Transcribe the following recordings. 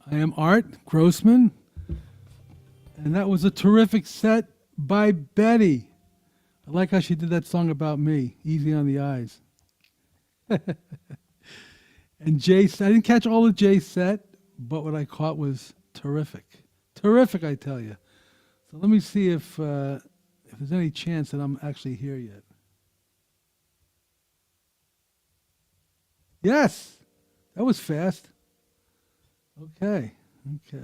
I am Art Grossman, and that was a terrific set by Betty. I like how she did that song about me, Easy on the Eyes. And Jay, I didn't catch all of Jay's set, but what I caught was terrific. Terrific, I tell you. So let me see if there's any chance that I'm actually here yet. Yes, that was fast. Okay. So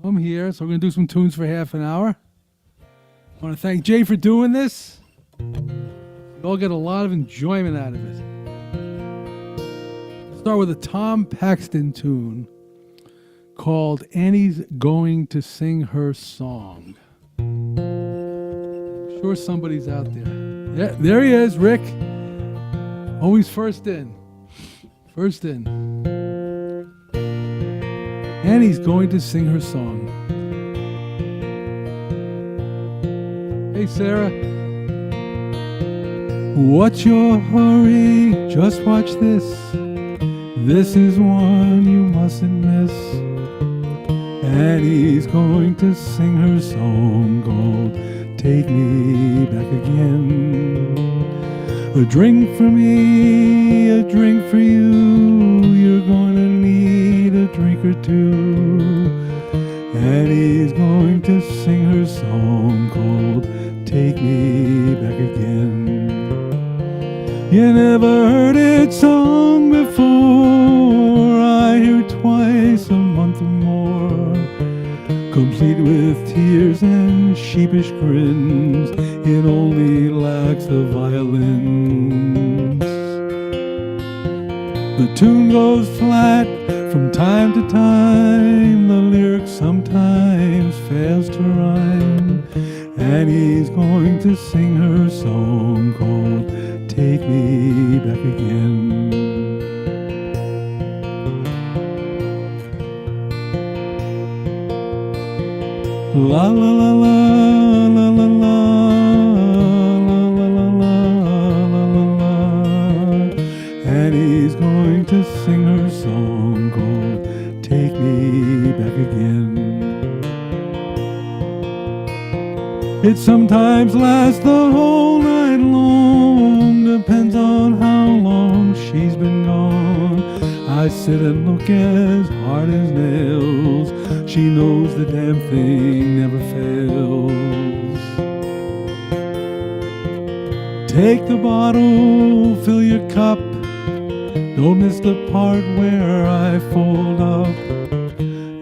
I'm here, so we're going to do some tunes for half an hour. I want to thank Jay for doing this. You all get a lot of enjoyment out of it. Start with a Tom Paxton tune called Annie's Going to Sing Her Song. I'm sure somebody's out there. Yeah, there he is, Rick. Always first in. Annie's going to sing her song. Hey, Sarah. What's your hurry? Just watch this. This is one you mustn't miss. Annie's going to sing her song called Take Me Back Again. A drink for me, a drink for you. You're going to need a drink or two. Annie's going to sing her song called Take Me Back Again. You never heard it sung before. I hear it twice a month or more, complete with tears and sheepish grins. It only lacks the violins. The tune goes flat from time to time. The lyric sometimes fails to rhyme. Annie's going to sing her song called Take Me Back Again. La la la la la la la la la la la la la. Annie's going to sing her song called Take Me Back Again. It sometimes lasts the whole night long, depends on how long she's been gone. I sit and look as hard as nails. She knows the damn thing never fails. Take the bottle, fill your cup. Don't miss the part where I fold up.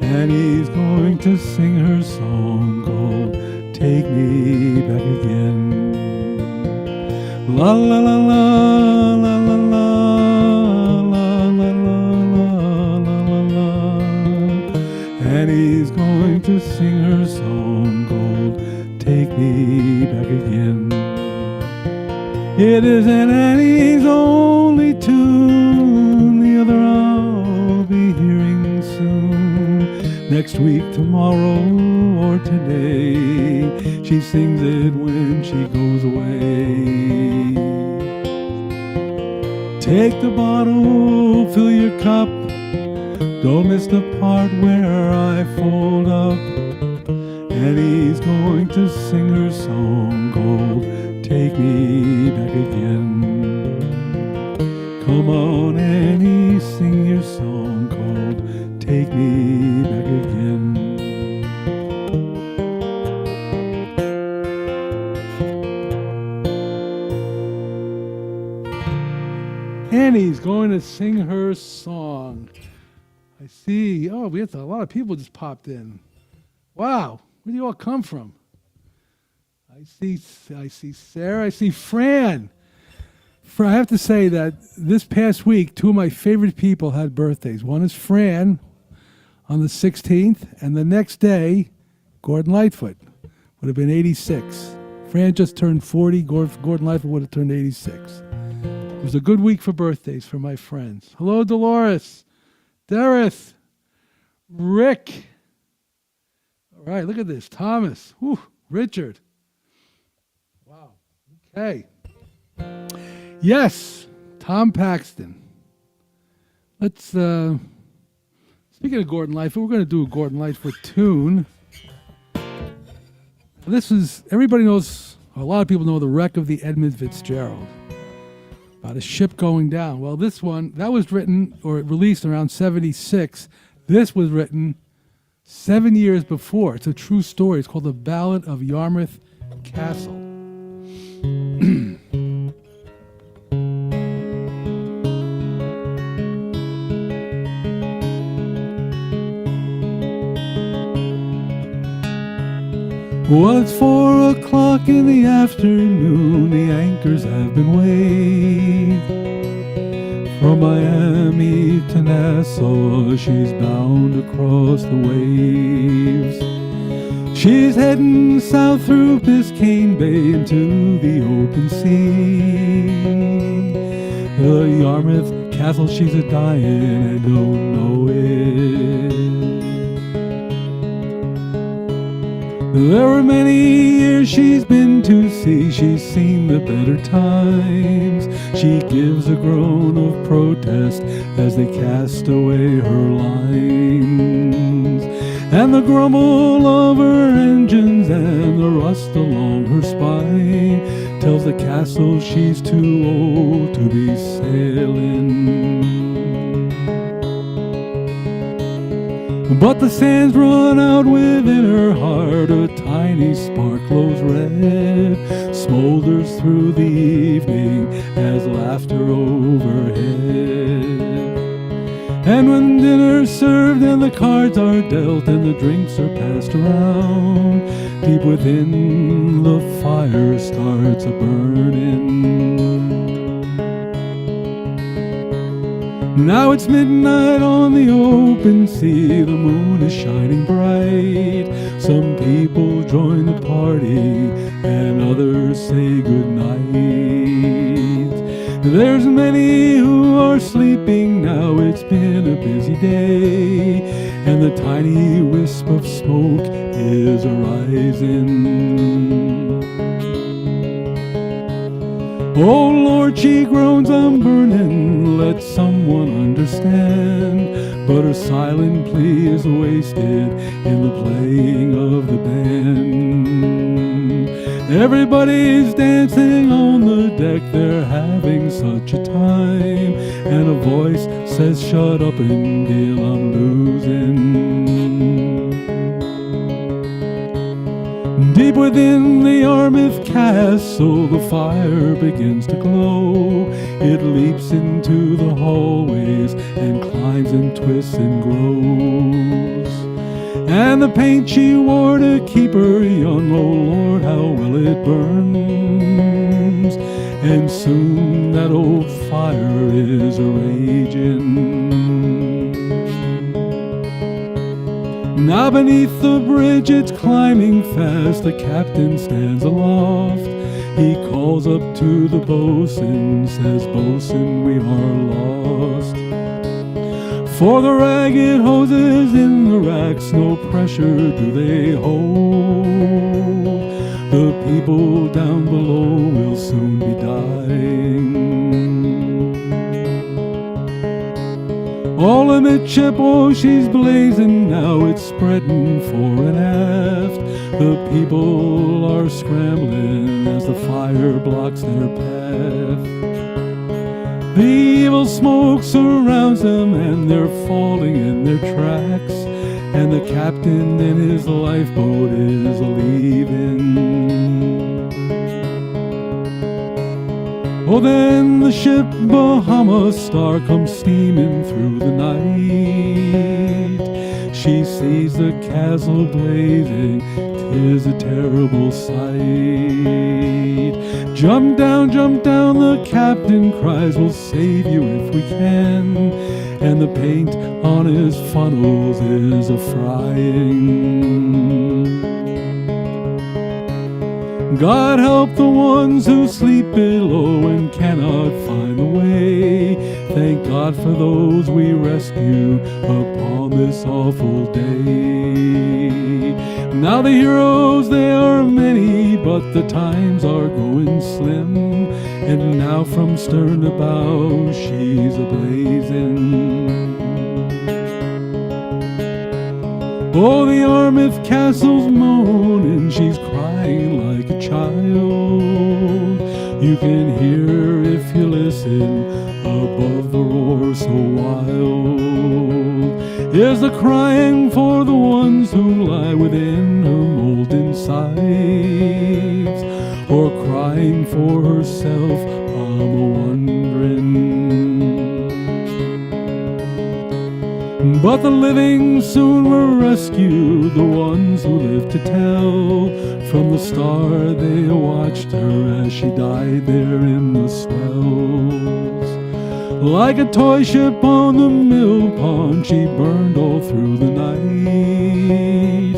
Annie's going to sing her song called Take Me Back Again. La la la la la la la la la la la la la. Annie's going to sing her song called Take Me Back Again. It isn't Annie's only tune, the other I'll be hearing soon. Next week, tomorrow, or today. She sings it when she goes away. Take the bottle, fill your cup. Don't miss the part where I fold up. Annie's going to sing her song called Take Me Back Again. Come on, Annie, sing your song called Take Me Back Again. Annie's going to sing her song. I see. Oh, we have a lot of people just popped in. Wow, where do you all come from? I see Sarah. I see Fran. I have to say that this past week, two of my favorite people had birthdays. One is Fran on the 16th, and the next day, Gordon Lightfoot would have been 86. Fran just turned 40. Gordon Lightfoot would have turned 86. It was a good week for birthdays for my friends. Hello, Dolores, Dareth, Rick. All right, look at this. Thomas, whew, Richard. Wow. Okay. Yes, Tom Paxton. Let's see Speaking of Gordon Lightfoot, we're going to do a Gordon Lightfoot tune. This is, everybody knows, a lot of people know the wreck of the Edmund Fitzgerald, about a ship going down. Well, this one, that was written or released around 76. This was written 7 years before. It's a true story. It's called The Ballad of Yarmouth Castle. Well, it's 4 o'clock in the afternoon, the anchors have been weighed. From Miami to Nassau, she's bound across the waves. She's heading south through Biscayne Bay into the open sea. The Yarmouth Castle, she's a-dying and don't know it. There were many years she's been to sea, she's seen the better times. She gives a groan of protest as they cast away her lines. And the grumble of her engines and the rust along her spine tells the castle she's too old to be sailing. But the sands run out within her heart, a tiny spark glows red, smolders through the evening as laughter overhead. And when dinner's served and the cards are dealt and the drinks are passed around, deep within the fire starts a-burning. Now it's midnight on the open sea, the moon is shining bright. Some people join the party and others say goodnight. There's many who are sleeping now, it's been a busy day, and the tiny wisp of smoke is arising. Oh Lord, she groans, I'm burning, let someone understand. But her silent plea is wasted in the playing of the band. Everybody's dancing on the deck, they're having such a time. And a voice says, shut up and deal, I'm losing. Deep within the Yarmouth Castle, the fire begins to glow. It leaps into the hallways and climbs and twists and grows. And the paint she wore to keep her young, oh Lord, how well it burns. And soon that old fire is a-raging. Now beneath the bridge it's climbing fast, the captain stands aloft. He calls up to the boatswain, says, boatswain, we are lost. For the ragged hoses in the racks, no pressure do they hold. The people down below will soon be dying. All amidship, oh, she's blazing now, it's spreading fore and aft. The people are scrambling as the fire blocks their path. The evil smoke surrounds them and they're falling in their tracks. And the captain in his lifeboat is leaving. Oh, then the ship Bahama Star comes steaming through the night. She sees the castle blazing, 'tis a terrible sight. Jump down, the captain cries, we'll save you if we can. And the paint on his funnels is a-frying. God help the ones who sleep below and cannot find the way. Thank God for those we rescued upon this awful day. Now the heroes, they are many, but the times are going slim. And now from stern to bow, she's a-blazing. Oh, the Yarmouth Castle's moaning, she's crying like a child. You can hear her if you listen above the roar so wild. Here's the crying for the ones who lie within her molten sides, or crying for herself, I'm a-wondering. But the living soon were rescued, the ones who lived to tell. From the star they watched her as she died there in the swells. Like a toy ship on the mill pond, she burned all through the night,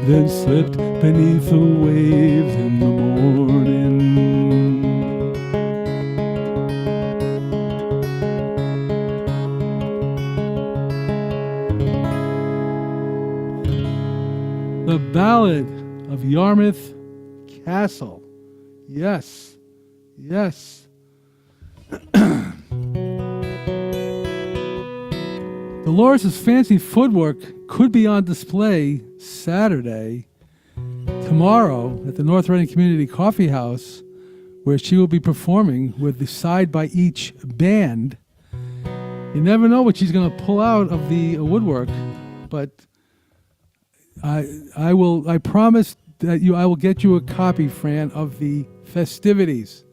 then slipped beneath the waves in the morning. The Ballad of Yarmouth Castle. Yes, yes. Dolores' fancy footwork could be on display Saturday, tomorrow, at the North Reading Community Coffee House, where she will be performing with the Side by Each band. You never know what she's going to pull out of the woodwork, but I promise that I will get you a copy, Fran, of the festivities.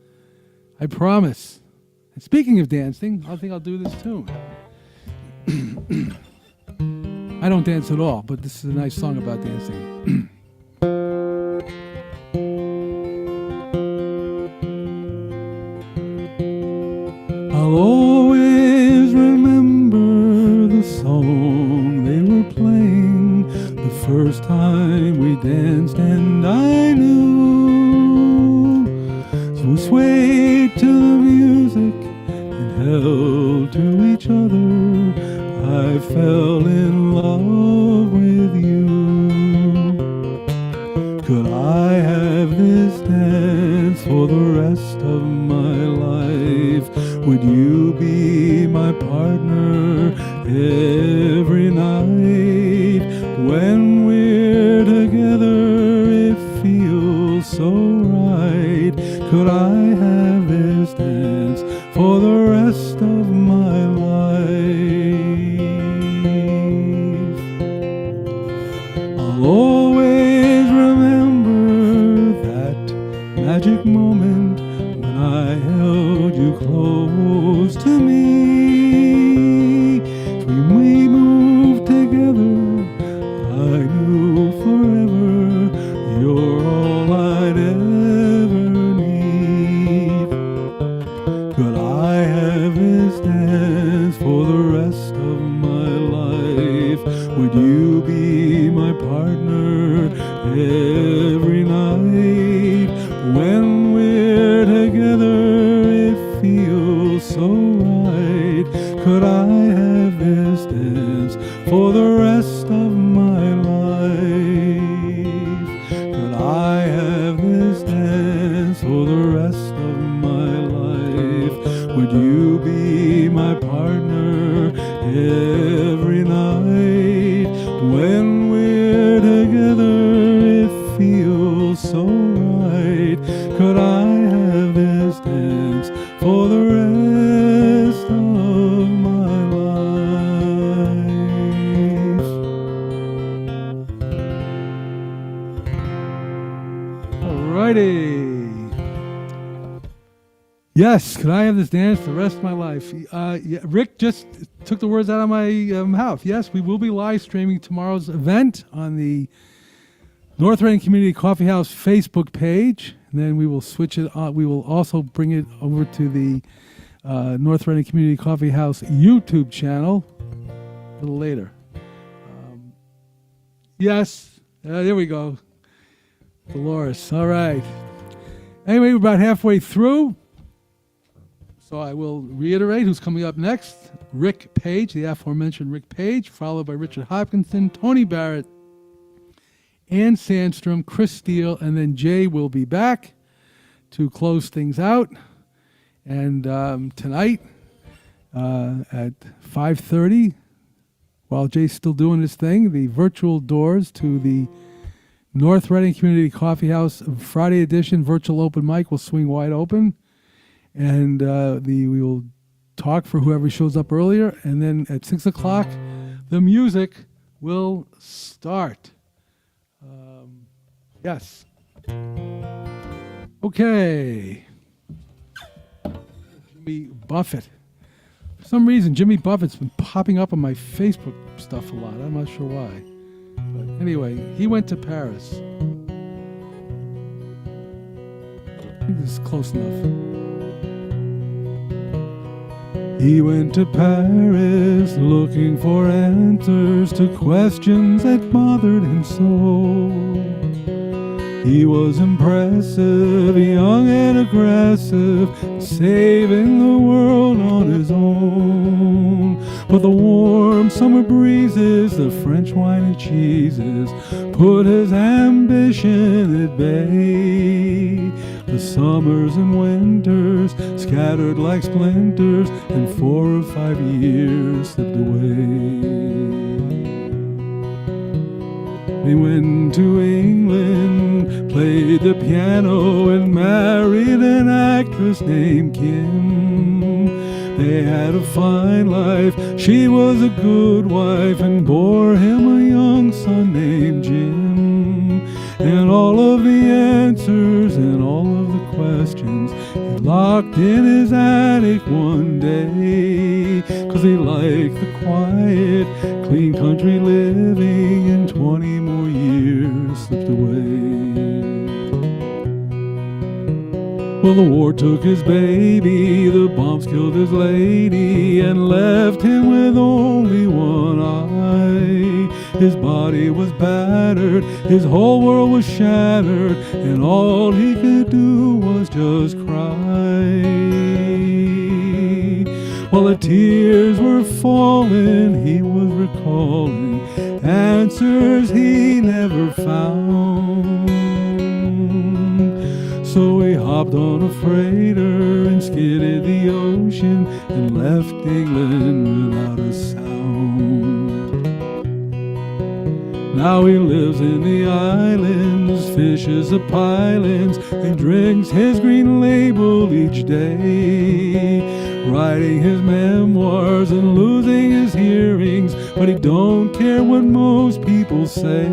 I promise. And speaking of dancing, I think I'll do this too. I don't dance at all, but this is a nice song about dancing. I'll always remember the song they were playing the first time we danced, and I knew. So we swayed to the music and held to each other. I fell in love with you. Could I have this dance for the rest of my life? Would you be my partner every night? When we're together, it feels so right. Could I have this dance for the rest of my life? I'll always remember that magic moment when I held you close to me. When we moved together, I knew forever you're all I'd ever need. Could I have this dance for the rest of my life? Would you be my partner every night? When we're together, it feels so right. Could I have this dance for the rest of my life? Could I have this dance for the rest of my life? Would you be my partner every night? When we're together, it feels so right. Could I have this dance for the rest of my life? Alrighty. Yes, could I have this dance the rest of my life? Yeah, Rick just took the words out of my mouth. Yes, we will be live streaming tomorrow's event on the North Reading Community Coffee House Facebook page. And then we will switch it on. We will also bring it over to the North Reading Community Coffee House YouTube channel a little later. Yes, there we go. Dolores. All right. Anyway, we're about halfway through. So I will reiterate who's coming up next. Rick Page, the aforementioned Rick Page, followed by Richard Hopkinson, Tony Barrett, Ann Sandstrom, Chris Steele, and then Jay will be back to close things out. And tonight at 5:30, while Jay's still doing his thing, the virtual doors to the North Reading Community Coffee House Friday edition virtual open mic will swing wide open. And we will talk for whoever shows up earlier. And then at 6 o'clock, the music will start. Yes. Okay. Jimmy Buffett. For some reason, Jimmy Buffett's been popping up on my Facebook stuff a lot. I'm not sure why. But anyway, he went to Paris. I think this is close enough. He went to Paris looking for answers to questions that bothered him so. He was impressive, young and aggressive, saving the world on his own. But the warm summer breezes, the French wine and cheeses, put his ambition at bay. The summers and winters scattered like splinters, and 4 or 5 years slipped away. He went to England, played the piano, and married an actress named Kim. They had a fine life, she was a good wife, and bore him a young son named Jim. And all of the answers and all of the questions he locked in his attic one day, 'cause he liked the quiet, clean country living, and 20 more years slipped away. Well, the war took his baby, the bombs killed his lady, and left him with only one eye. His body was battered, his whole world was shattered, and all he could do was just cry. While the tears were falling, he was recalling answers he never found. So he hopped on a freighter and skidded the ocean and left England without a sound. Now he lives in the islands, fishes the pilings, and drinks his green label each day, writing his memoirs and losing his hearings, but he don't care what most people say.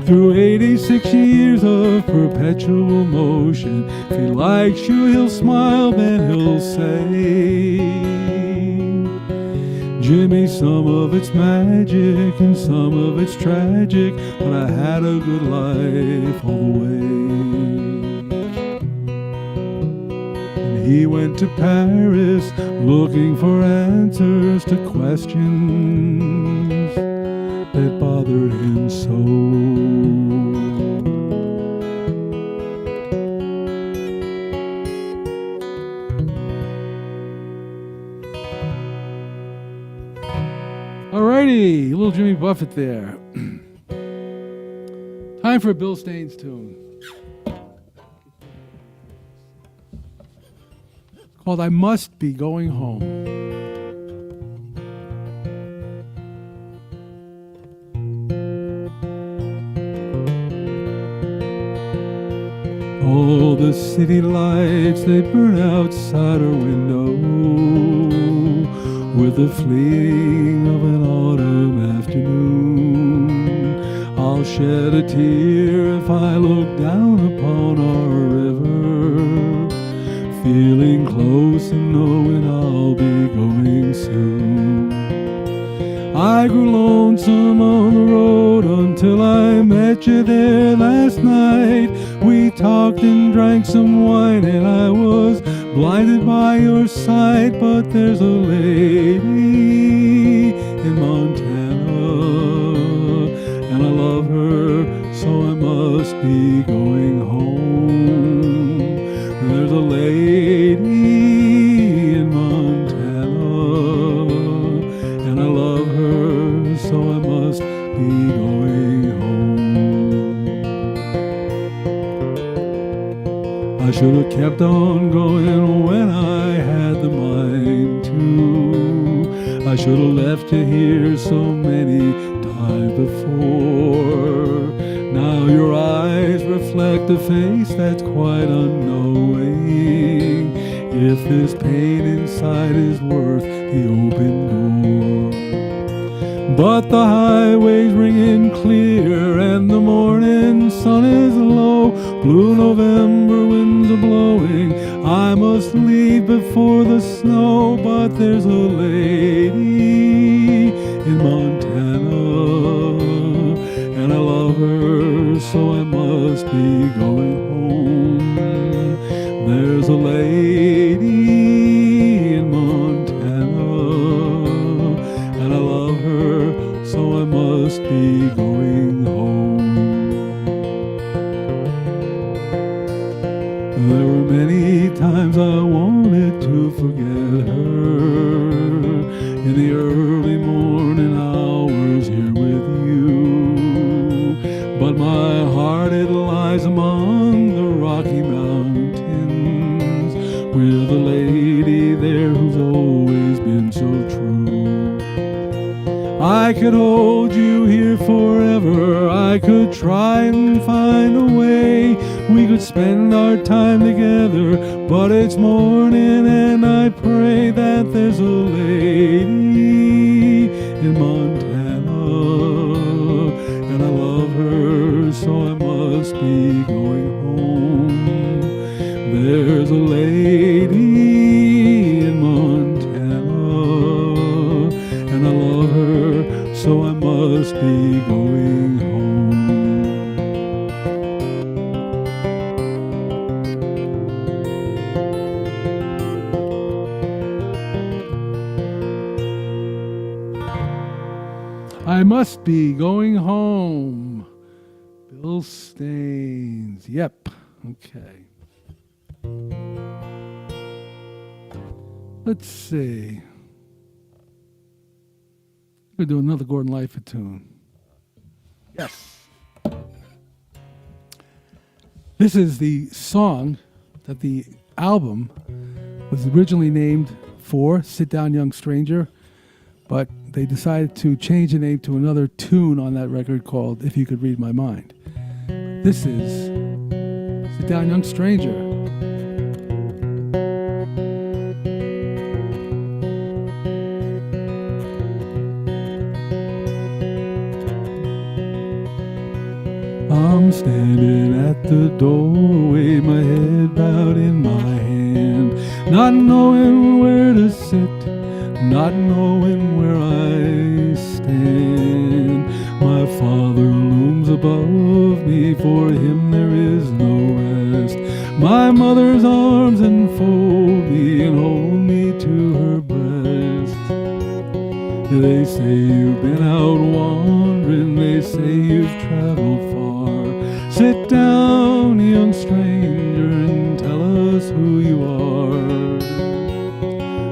Through 86 years of perpetual motion, if he likes you, he'll smile, then he'll say, Jimmy, some of it's magic and some of it's tragic, but I had a good life all the way. And he went to Paris looking for answers to questions that bothered him so. Alrighty, little Jimmy Buffett there. Time for a Bill Staines tune. It's called I Must Be Going Home. All the city lights, they burn outside our window with the fleeing of an autumn afternoon. I'll shed a tear if I look down upon our river, feeling close and knowing I'll be going soon. I grew lonesome on the road until I met you there last night. We talked and drank some wine and I was blinded by your sight. But there's a lady in Montana and I love her, so I must be going home. There's a lady in Montana and I love her, so I must be going home. I should have kept on going when I had the mind to. I should have left you here so many times before. Now your eyes reflect a face that's quite unknowing. If this pain inside is worth the open door. But the highway's ringing clear and the morning sun is low. Blue November winds are blowing. I must leave before the snow. But there's a lady in Montana, and I love her, so I must be going home. There's a lady in Montana, and I love her, so I must be going home. There were many times I wanted to forget her in the early morning hours here with you. But my heart, it lies among the Rocky Mountains, with a lady there who's always been so true. I could hold you here forever. I could try and find a way we could spend our time together. But it's morning and I pray that there's a lady in Montana, and I love her, so I must be going home. There's a lady in Montana, and I love her, so I must be going home. I must be going home. Bill Staines. Yep. Okay. Let's see. We're going to do another Gordon Lightfoot tune. Yes. This is the song that the album was originally named for, Sit Down Young Stranger, but they decided to change the name to another tune on that record called If You Could Read My Mind. This is Sit Down Young Stranger. I'm standing at the doorway, my head bowed in my hand, not knowing where to sit, not knowing where I stand. My Father looms above me, for him there is no rest. My mother's arms enfold me and hold me to her breast. They say you've been out wandering, they say you've traveled far. Sit down, young stranger, and tell us who you are.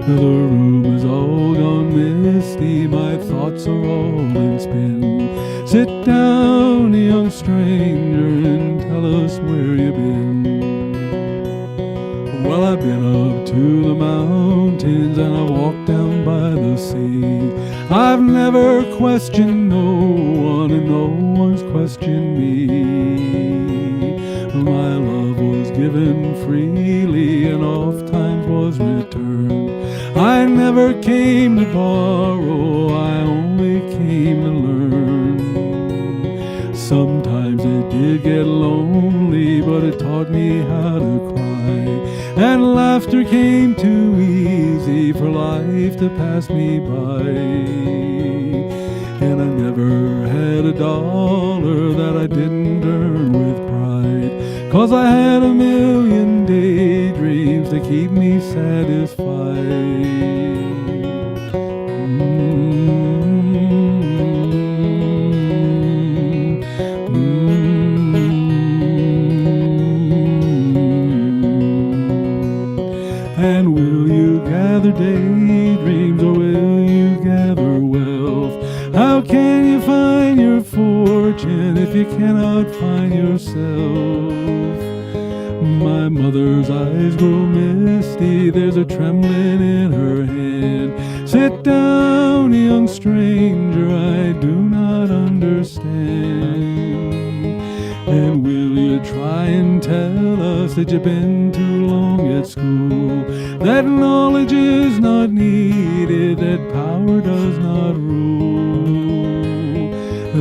The room is all gone misty, my thoughts are all in spin. Sit down, young stranger, and tell us where you've been. Well, I've been up to the mountains and I've walked down by the sea. I've never questioned no one and no one's questioned me. My love was given freely and oft times was returned. I never came to borrow, I only came to learn. Sometimes it did get lonely, but it taught me how to cry. And laughter came too easy for life to pass me by. And I never had a dollar that I didn't earn with pride, 'cause I had a million daydreams to keep me satisfied. And will you gather daydreams or will you gather wealth? How can you find your fortune if you cannot find yourself? My mother's eyes grow misty, there's a trembling in her hand. Sit down, young stranger, I do not understand. And will you try and tell us that you've been too long at school? That knowledge is not needed, that power does not rule,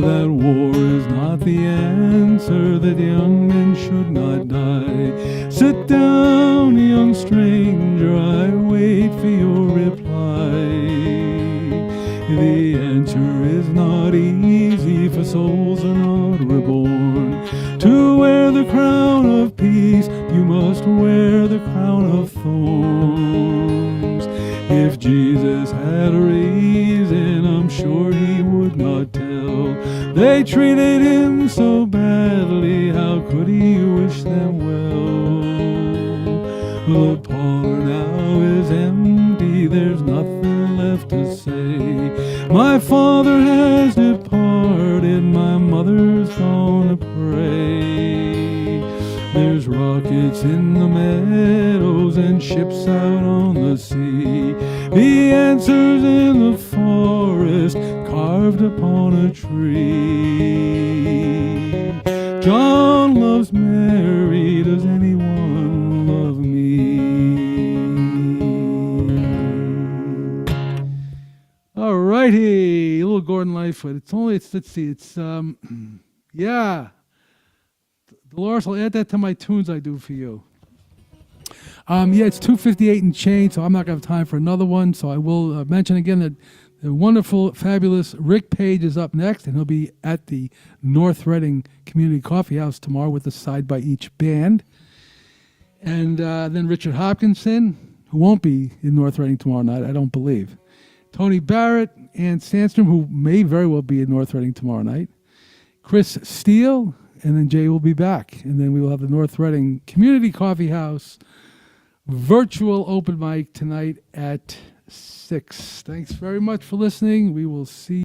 that war is not the answer, that young men should not die. Sit down, young stranger, I wait for your reply. The answer is not easy, for souls are not reborn to wear the crown of peace. You must wear the crown of thorns. If Jesus had a reason, I'm sure he would not tell. They treated him so badly, how could he wish them well? The parlor now is empty, there's nothing left to say. My father has departed, my mother's gone to pray. There's rockets in the meadows and ships out on the sea. The answer's in the forest, carved upon a tree. John loves Mary, does anyone love me? All righty, a little Gordon Lightfoot. Let's see, yeah. Dolores, I'll add that to my tunes I do for you. Yeah, it's 2:58 and change, so I'm not going to have time for another one. So I will mention again that the wonderful, fabulous Rick Page is up next, and he'll be at the North Reading Community Coffee House tomorrow with a side by each band. And then Richard Hopkinson, who won't be in North Reading tomorrow night, I don't believe. Tony Barrett and Sandstrom, who may very well be in North Reading tomorrow night. Chris Steele, and then Jay will be back. And then we will have the North Reading Community Coffee House virtual open mic tonight at 6. Thanks very much for listening. We will see